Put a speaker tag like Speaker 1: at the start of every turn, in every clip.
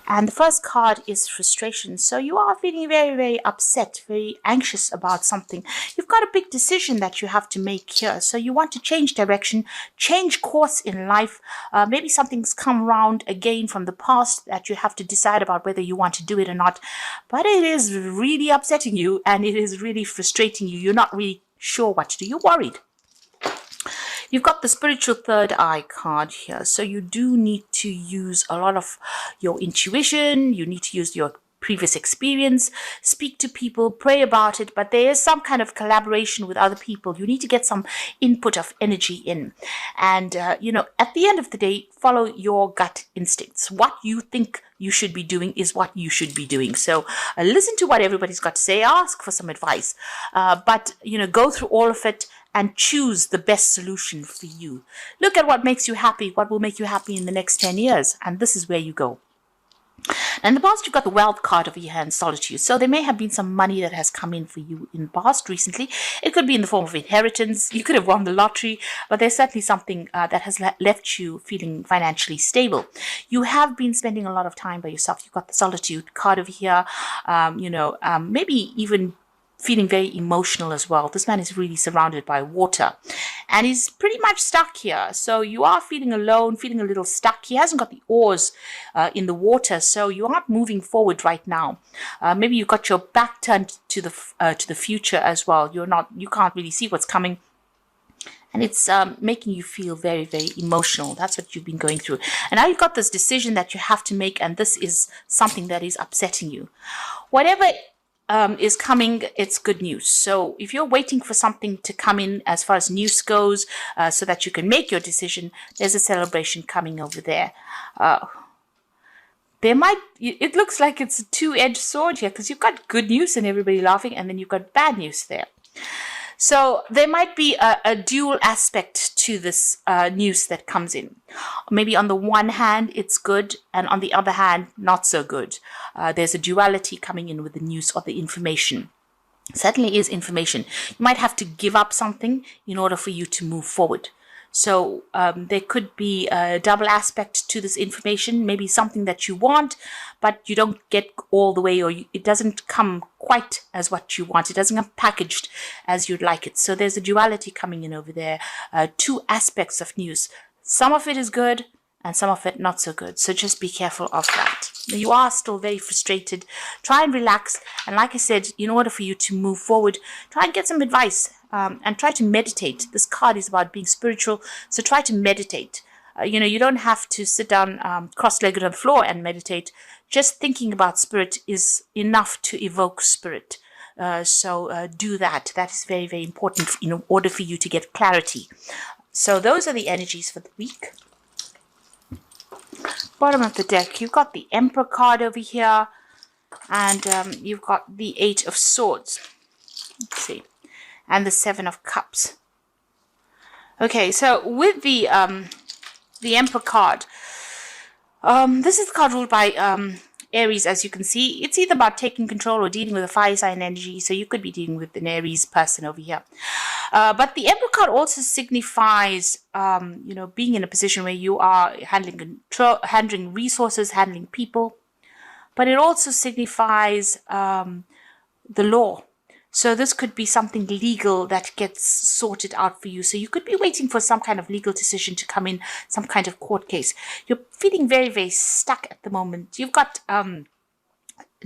Speaker 1: And the first card is frustration. So you are feeling very, very upset, very anxious about something. You've got a big decision that you have to make here. So you want to change direction, change course in life. Maybe something's come around again from the past that you have to decide about whether you want to do it or not. But it is really upsetting you and it is really frustrating you. You're not really sure what to do. You're worried. You've got the spiritual third eye card here. So you do need to use a lot of your intuition. You need to use your previous experience, speak to people, pray about it, but there is some kind of collaboration with other people. You need to get some input of energy in. And, at the end of the day, follow your gut instincts. What you think you should be doing is what you should be doing. So listen to what everybody's got to say, ask for some advice, but, go through all of it and choose the best solution for you. Look at what makes you happy, what will make you happy in the next 10 years, and this is where you go. And in the past, you've got the wealth card over here and solitude. So there may have been some money that has come in for you in the past recently. It could be in the form of inheritance. You could have won the lottery, but there's certainly something that has left you feeling financially stable. You have been spending a lot of time by yourself. You've got the solitude card over here, maybe even feeling very emotional as well. This man is really surrounded by water and he's pretty much stuck here. So you are feeling alone, feeling a little stuck. He hasn't got the oars in the water, so you aren't moving forward right now. Maybe you've got your back turned to the future as well. You can't really see what's coming. And it's making you feel very, very emotional. That's what you've been going through. And now you've got this decision that you have to make, and this is something that is upsetting you. Whatever is coming, it's good news. So if you're waiting for something to come in as far as news goes, so that you can make your decision, there's a celebration coming over there. It looks like it's a two-edged sword here because you've got good news and everybody laughing, and then you've got bad news there. So there might be a dual aspect to this news that comes in. Maybe on the one hand, it's good, and on the other hand, not so good. There's a duality coming in with the news or the information. Certainly is information. You might have to give up something in order for you to move forward. So there could be a double aspect to this information, maybe something that you want, but you don't get all the way, or it doesn't come quite as what you want. It doesn't come packaged as you'd like it. So there's a duality coming in over there, two aspects of news. Some of it is good and some of it not so good. So just be careful of that. You are still very frustrated. Try and relax. And like I said, in order for you to move forward, try and get some advice. And try to meditate. This card is about being spiritual, so try to meditate. You don't have to sit down cross-legged on the floor and meditate. Just thinking about spirit is enough to evoke spirit. So do that. That is very, very important in order for you to get clarity. So those are the energies for the week. Bottom of the deck, you've got the Emperor card over here, and you've got the Eight of Swords. Let's see. And the Seven of Cups. Okay, so with the Emperor card, this is the card ruled by Aries, as you can see. It's either about taking control or dealing with a fire sign energy, so you could be dealing with an Aries person over here. But the Emperor card also signifies, being in a position where you are handling resources, handling people. But it also signifies the law. So this could be something legal that gets sorted out for you. So you could be waiting for some kind of legal decision to come in, some kind of court case. You're feeling very, very stuck at the moment. You've got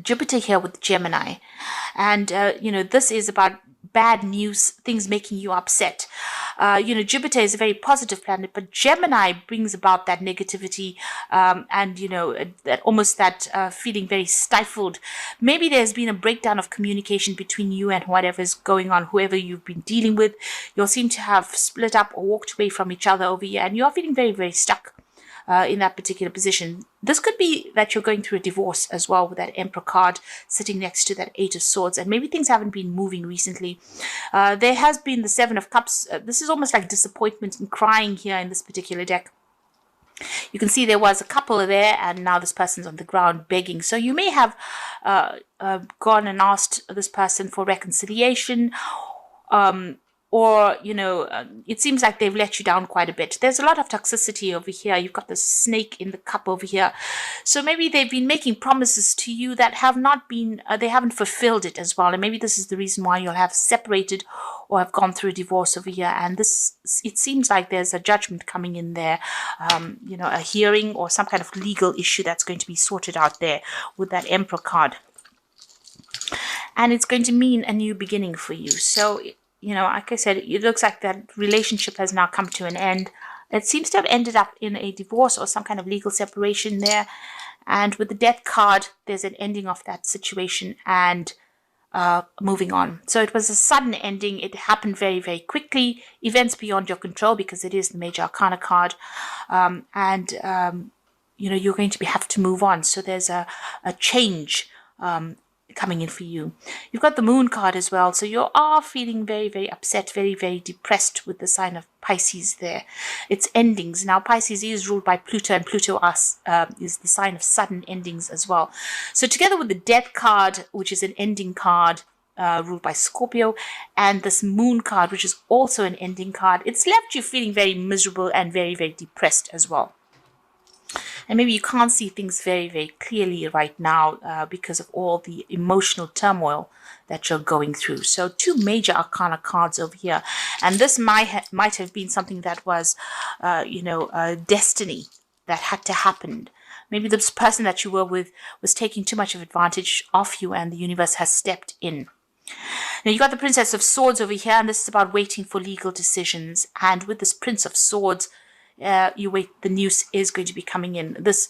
Speaker 1: Jupiter here with Gemini. And, this is about bad news, things making you upset. Jupiter is a very positive planet, but Gemini brings about that negativity and that feeling very stifled. Maybe there's been a breakdown of communication between you and whatever's going on, whoever you've been dealing with. You'll seem to have split up or walked away from each other over here, and you're feeling very, very stuck in that particular position. This could be that you're going through a divorce as well, with that Emperor card sitting next to that Eight of Swords, and maybe things haven't been moving recently. There has been the Seven of Cups. This is almost like disappointment and crying here in this particular deck. You can see there was a couple there, and now this person's on the ground begging. So you may have gone and asked this person for reconciliation, or, it seems like they've let you down quite a bit. There's a lot of toxicity over here. You've got the snake in the cup over here. So maybe they've been making promises to you that have not been, they haven't fulfilled it as well. And maybe this is the reason why you'll have separated or have gone through a divorce over here. And it seems like there's a judgment coming in there, a hearing or some kind of legal issue that's going to be sorted out there with that Emperor card. And it's going to mean a new beginning for you. So, like I said, it looks like that relationship has now come to an end. It seems to have ended up in a divorce or some kind of legal separation there. And with the Death card, there's an ending of that situation and moving on. So it was a sudden ending. It happened very, very quickly. Events beyond your control, because it is the Major Arcana card. You're going to have to move on. So there's a change coming in for you. You've got the Moon card as well, so you are feeling very, very upset, very, very depressed with the sign of Pisces there. It's endings. Now Pisces is ruled by Pluto, and Pluto is the sign of sudden endings as well. So together with the Death card, which is an ending card ruled by Scorpio, and this Moon card, which is also an ending card, it's left you feeling very miserable and very, very depressed as well. And maybe you can't see things very, very clearly right now because of all the emotional turmoil that you're going through. So 2 Major Arcana cards over here. And this might have been something that was, destiny that had to happen. Maybe this person that you were with was taking too much of advantage of you, and the universe has stepped in. Now you got the Princess of Swords over here, and this is about waiting for legal decisions. And with this Prince of Swords, you wait, the news is going to be coming in. This,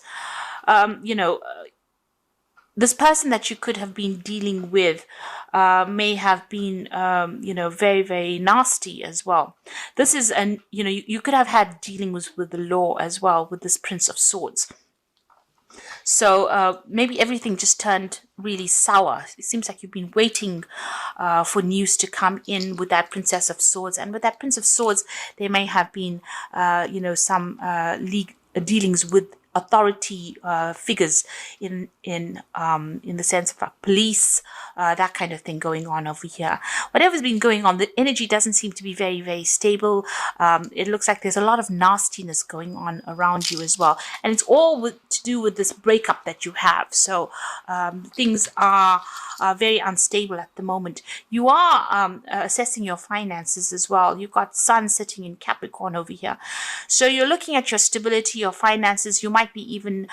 Speaker 1: this person that you could have been dealing with may have been, very, very nasty as well. This is, you could have had dealings with the law as well with this Prince of Swords. So maybe everything just turned really sour. It seems like you've been waiting for news to come in with that Princess of Swords. And with that Prince of Swords, there may have been, some dealings with authority figures in the sense of police, that kind of thing going on over here. Whatever's been going on, the energy doesn't seem to be very, very stable. It looks like there's a lot of nastiness going on around you as well. And it's all to do with this breakup that you have. So things are very unstable at the moment. You are assessing your finances as well. You've got Sun sitting in Capricorn over here. So you're looking at your stability, your finances. You might be even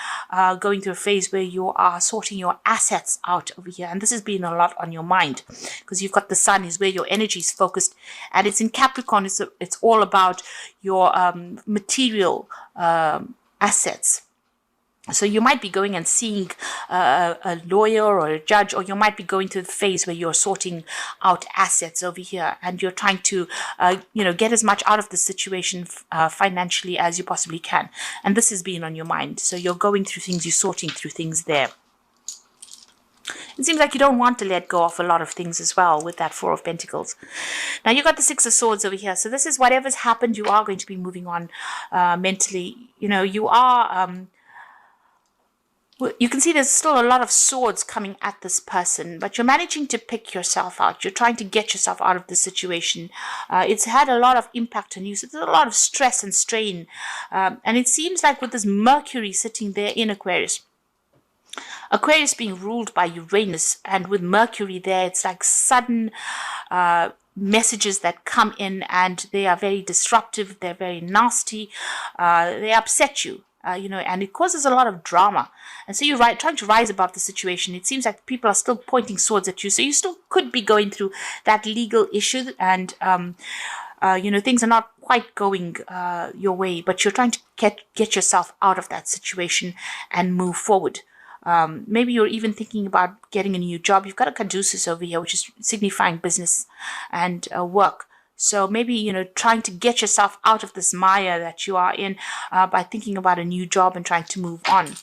Speaker 1: going through a phase where you are sorting your assets out over here. And this has been a lot on your mind because you've got the Sun is where your energy is focused. And it's in Capricorn. It's all about your material assets. So you might be going and seeing a lawyer or a judge, or you might be going through the phase where you're sorting out assets over here, and you're trying to, get as much out of the situation financially as you possibly can. And this has been on your mind. So you're going through things, you're sorting through things there. It seems like you don't want to let go of a lot of things as well with that Four of Pentacles. Now you've got the Six of Swords over here. So this is whatever's happened, you are going to be moving on mentally. You are... you can see there's still a lot of swords coming at this person, but you're managing to pick yourself out. You're trying to get yourself out of the situation. It's had a lot of impact on you. So there's a lot of stress and strain. And it seems like with this Mercury sitting there in Aquarius, Aquarius being ruled by Uranus, and with Mercury there, it's like sudden messages that come in, and they are very disruptive. They're very nasty. They upset you. And it causes a lot of drama. And so you're trying to rise above the situation. It seems like people are still pointing swords at you. So you still could be going through that legal issue, and, things are not quite going your way, but you're trying to get yourself out of that situation and move forward. Maybe you're even thinking about getting a new job. You've got a caduceus over here, which is signifying business and work. So maybe, trying to get yourself out of this mire that you are in by thinking about a new job and trying to move on.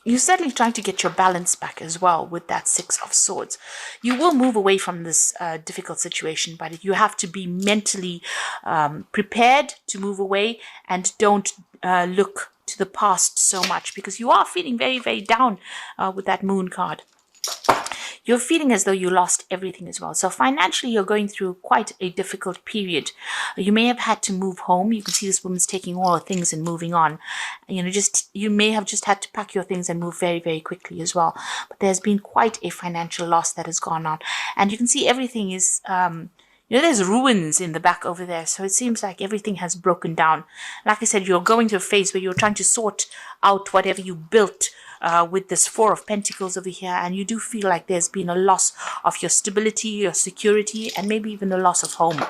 Speaker 1: You're certainly trying to get your balance back as well with that Six of Swords. You will move away from this difficult situation, but you have to be mentally prepared to move away, and don't look to the past so much, because you are feeling very, very down with that Moon card. you're feeling as though you lost everything as well. So financially, you're going through quite a difficult period. You may have had to move home. You can see this woman's taking all her things and moving on. You may have just had to pack your things and move very, very quickly as well. But there's been quite a financial loss that has gone on. And you can see everything is, there's ruins in the back over there. So it seems like everything has broken down. Like I said, you're going through a phase where you're trying to sort out whatever you built with this Four of Pentacles over here, and you do feel like there's been a loss of your stability, your security, and maybe even a loss of home.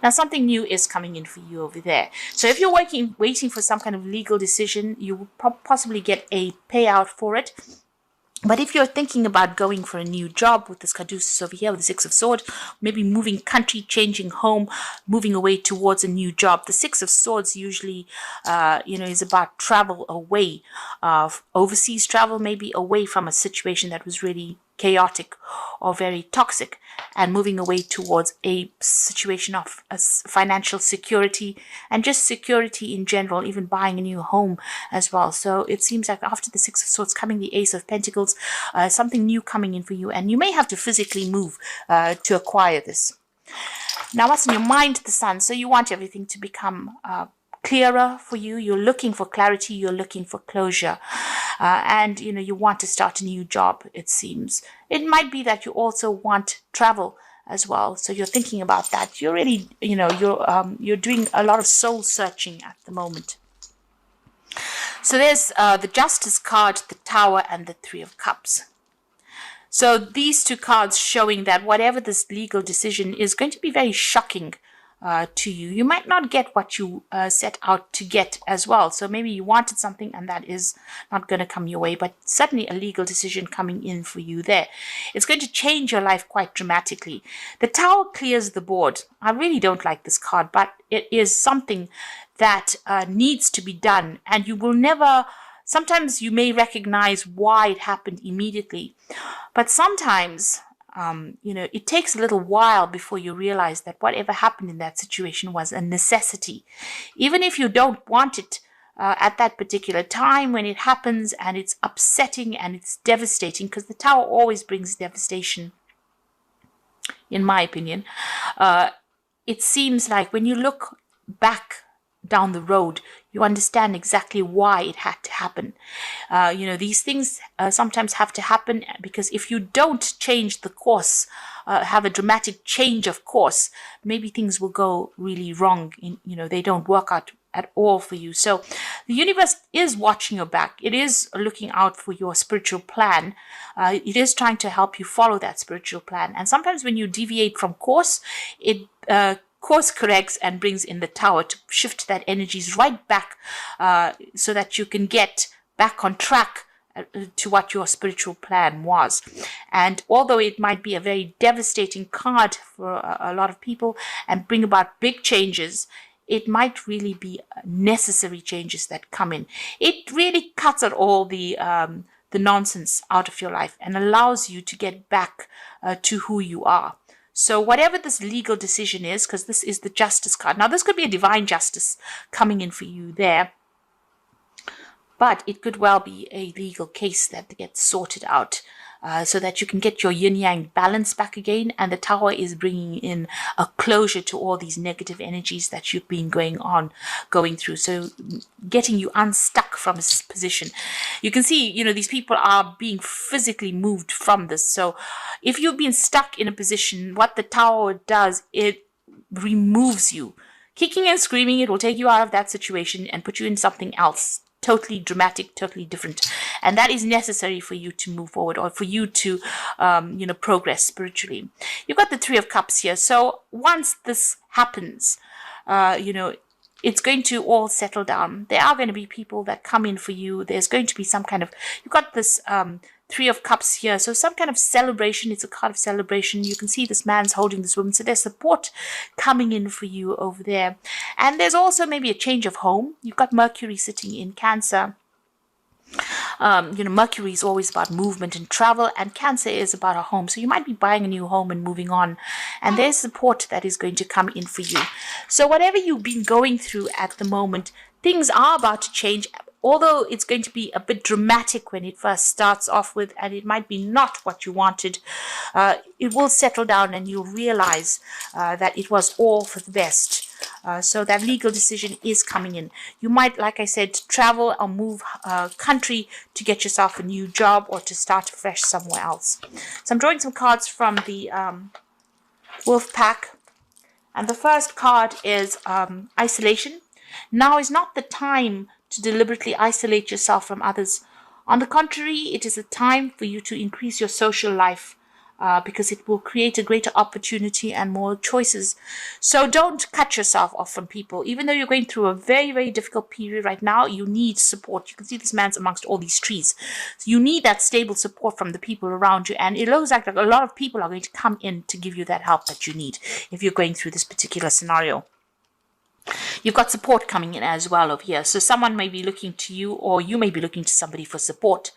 Speaker 1: Now, something new is coming in for you over there. So if you're waiting for some kind of legal decision, you will possibly get a payout for it. But if you're thinking about going for a new job with this caduceus over here with the Six of Swords, maybe moving country, changing home, moving away towards a new job. The Six of Swords usually, is about travel away, overseas travel, maybe away from a situation that was really chaotic or very toxic, and moving away towards a situation of financial security and just security in general, even buying a new home as well. So it seems like after the Six of Swords coming the Ace of Pentacles, something new coming in for you, and you may have to physically move to acquire this. Now, what's in your mind, the Sun? So you want everything to become clearer for you. You're looking for clarity. You're looking for closure. And, you want to start a new job, it seems. It might be that you also want travel as well. So you're thinking about that. You're really, you're doing a lot of soul searching at the moment. So there's the Justice card, the Tower, and the Three of Cups. So these two cards showing that whatever this legal decision is going to be very shocking to you. You might not get what you set out to get as well. So maybe you wanted something and that is not going to come your way, but suddenly a legal decision coming in for you there. It's going to change your life quite dramatically. The Tower clears the board. I really don't like this card, but it is something that needs to be done, and you will never. Sometimes you may recognize why it happened immediately, but sometimes it takes a little while before you realize that whatever happened in that situation was a necessity. Even if you don't want it at that particular time when it happens, and it's upsetting and it's devastating, because the Tower always brings devastation, in my opinion. It seems like when you look back down the road, you understand exactly why it had to happen. These things sometimes have to happen because if you don't change the course, have a dramatic change of course, maybe things will go really wrong. They don't work out at all for you. So the universe is watching your back. It is looking out for your spiritual plan. It is trying to help you follow that spiritual plan. And sometimes when you deviate from course, it course corrects and brings in the Tower to shift that energies right back so that you can get back on track to what your spiritual plan was. And although it might be a very devastating card for a lot of people and bring about big changes, it might really be necessary changes that come in. It really cuts out all the nonsense out of your life and allows you to get back to who you are. So whatever this legal decision is, because this is the Justice card. Now, this could be a divine justice coming in for you there, but it could well be a legal case that gets sorted out so that you can get your yin-yang balance back again. And the Tower is bringing in a closure to all these negative energies that you've been going through. So getting you unstuck from this position. You can see, these people are being physically moved from this. So if you've been stuck in a position, what the Tower does, it removes you. Kicking and screaming, it will take you out of that situation and put you in something else. Totally dramatic, totally different. And that is necessary for you to move forward, or for you to, progress spiritually. You've got the Three of Cups here. So once this happens, it's going to all settle down. There are going to be people that come in for you. There's going to be some kind of, you've got this Three of Cups here. So some kind of celebration. It's a card of celebration. You can see this man's holding this woman. So there's support coming in for you over there. And there's also maybe a change of home. You've got Mercury sitting in Cancer. Mercury is always about movement and travel, and Cancer is about a home. So you might be buying a new home and moving on, and there's support that is going to come in for you. So whatever you've been going through at the moment, things are about to change. although it's going to be a bit dramatic when it first starts off with, and it might be not what you wanted, it will settle down and you'll realize that it was all for the best. So that legal decision is coming in. You might, like I said, travel or move country to get yourself a new job or to start fresh somewhere else. So I'm drawing some cards from the Wolf Pack. And the first card is isolation. Now is not the time to deliberately isolate yourself from others. On the contrary, it is a time for you to increase your social life because it will create a greater opportunity and more choices. So don't cut yourself off from people. Even though you're going through a very, very difficult period right now, you need support. You can see this man's amongst all these trees. So you need that stable support from the people around you. And it looks like a lot of people are going to come in to give you that help that you need if you're going through this particular scenario. You've got support coming in as well over here. So someone may be looking to you, or you may be looking to somebody for support.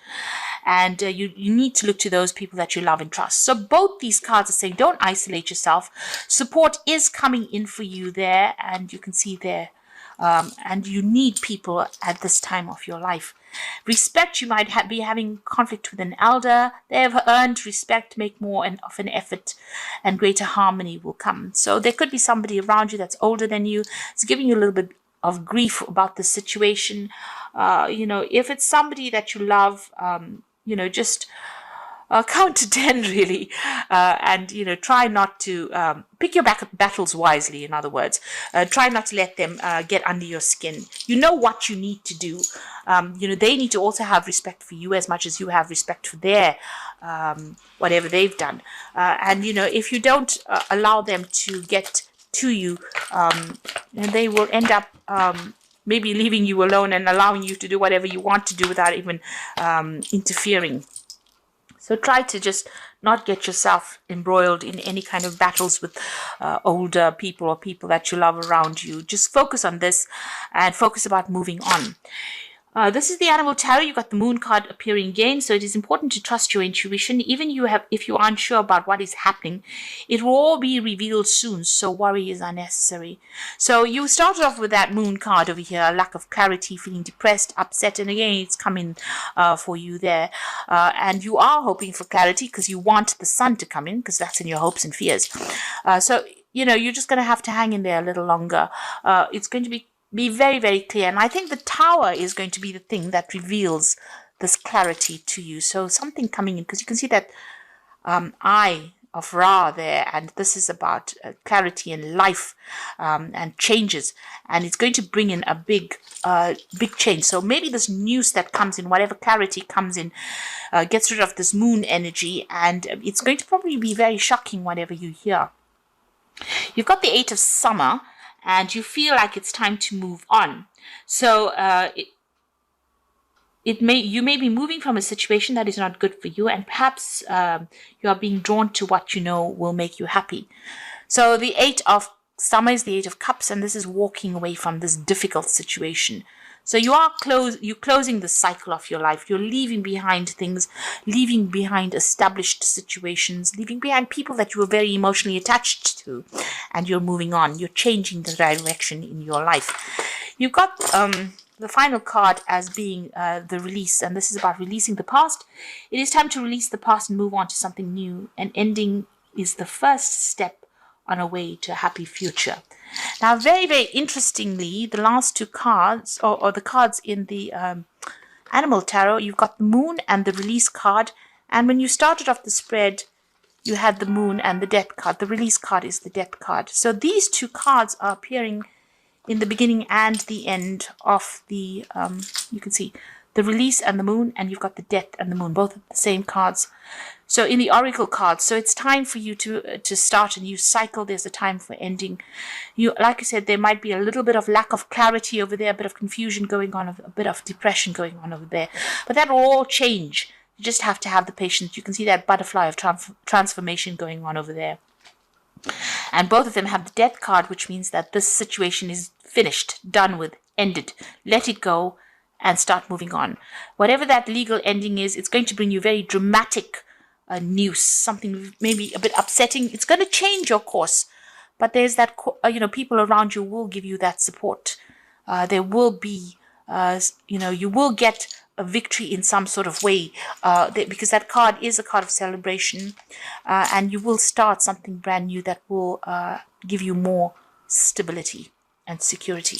Speaker 1: And you need to look to those people that you love and trust. So both these cards are saying don't isolate yourself. Support is coming in for you there. And you can see there. And you need people at this time of your life. Respect, you might be having conflict with an elder. They have earned respect, make more of an effort, and greater harmony will come. So there could be somebody around you that's older than you. It's giving you a little bit of grief about the situation. If it's somebody that you love, just count to 10 really, and try not to pick your battles wisely. In other words, try not to let them get under your skin. You know what you need to do. They need to also have respect for you as much as you have respect for their whatever they've done. And if you don't allow them to get to you, they will end up maybe leaving you alone and allowing you to do whatever you want to do without even interfering. So try to just not get yourself embroiled in any kind of battles with older people or people that you love around you. Just focus on this and focus about moving on. This is the Animal Tarot. You've got the Moon card appearing again. So it is important to trust your intuition. Even if you aren't sure about what is happening, it will all be revealed soon. So worry is unnecessary. So you started off with that Moon card over here, lack of clarity, feeling depressed, upset. And again, it's coming for you there. And you are hoping for clarity because you want the Sun to come in because that's in your hopes and fears. So you're just going to have to hang in there a little longer. It's going to be very, very clear. And I think the Tower is going to be the thing that reveals this clarity to you. So something coming in, because you can see that eye of Ra there, and this is about clarity in life and changes. And it's going to bring in a big change. So maybe this news that comes in, whatever clarity comes in, gets rid of this moon energy. And it's going to probably be very shocking, whatever you hear. You've got the 8 of Summer. And you feel like it's time to move on. So you may be moving from a situation that is not good for you, and perhaps you are being drawn to what you know will make you happy. So the 8 of Summer is the 8 of Cups, and this is walking away from this difficult situation. So you're closing the cycle of your life. You're leaving behind things, leaving behind established situations, leaving behind people that you were very emotionally attached to, and you're moving on. You're changing the direction in your life. You've got the final card as being the release, and this is about releasing the past. It is time to release the past and move on to something new. An ending is the first step on a way to a happy future. Now, very, very interestingly, the last 2 cards, or the cards in the Animal Tarot, you've got the Moon and the Release card. And when you started off the spread, you had the Moon and the Death card. The Release card is the Death card. So these 2 cards are appearing in the beginning and the end of the, you can see, the Release and the Moon, and you've got the Death and the Moon, both of the same cards. So in the Oracle cards, so it's time for you to start a new cycle. There's a time for ending. Like I said, there might be a little bit of lack of clarity over there, a bit of confusion going on, a bit of depression going on over there. But that will all change. You just have to have the patience. You can see that butterfly of transformation going on over there. And both of them have the Death card, which means that this situation is finished, done with, ended. Let it go and start moving on. Whatever that legal ending is, it's going to bring you very dramatic news, something maybe a bit upsetting. It's going to change your course, but there's that, people around you will give you that support. There will be you will get a victory in some sort of way, because that card is a card of celebration, and you will start something brand new that will give you more stability and security.